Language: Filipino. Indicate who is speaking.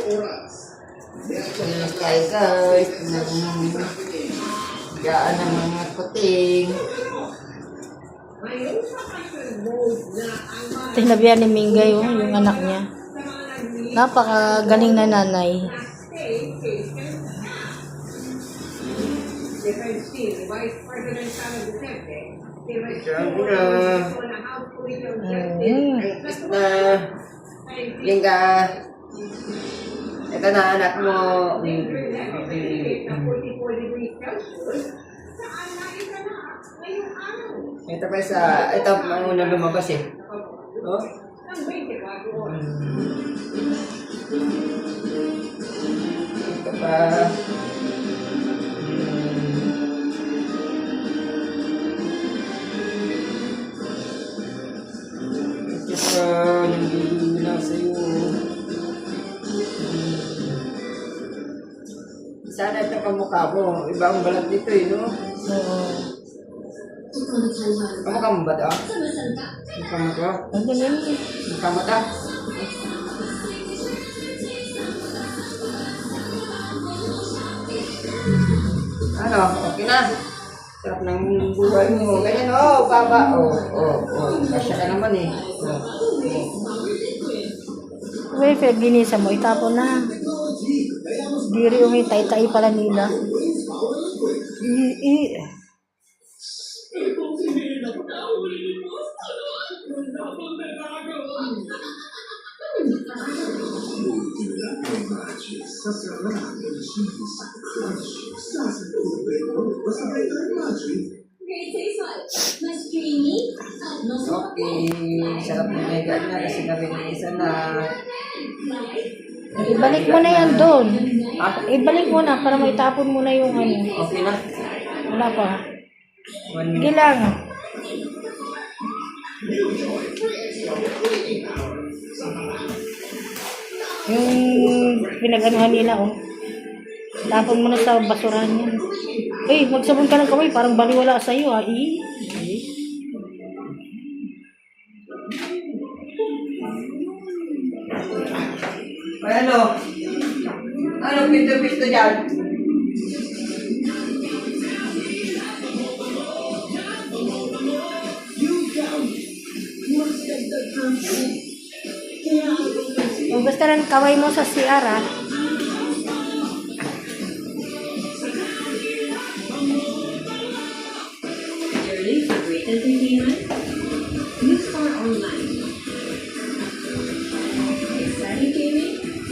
Speaker 1: Ayan tayo guys. Gaan ng mga puting.
Speaker 2: Tinabihan ni Mingay yung anak niya. Napakagaling na nanay.
Speaker 1: Lingga. Ito na anak mo. Ito pa ito mauna lumabas eh. Oh? Ito pa. Ito pa yung dulo na sa'yo. Sana ito kamukha mo. Iba ang balat dito eh, no?
Speaker 2: Oo.
Speaker 1: Kamukha mo ba ito? Kamukha mo ito?
Speaker 2: Ano yun?
Speaker 1: Kamukha mo ito? Ano? Okay na? Sarap ng buhay mo. Ganyan, oh, baba. Oh. Kasya ka naman eh.
Speaker 2: Uy, ginisa mo, itapon na. Diri yung tay-tay pala nila.
Speaker 1: Okay. Sarap ng mega niya kasi nabinisa na.
Speaker 2: Ibalik mo na yan doon.
Speaker 1: Ah?
Speaker 2: Ibalik mo na para maitapon mo na yung ano.
Speaker 1: Okay na.
Speaker 2: Wala pa.
Speaker 1: 1 minute.
Speaker 2: Sige lang. Yung pinag-anuhan nila, oh. Tapon mo na sa basurahan yan. Uy, magsabon ka ng kamay. Parang baliwala sa'yo, ah.
Speaker 1: Ay, ano? Ano pinto-pinto dyan?
Speaker 2: Huwag basta ng kamay mo sa CR, ah.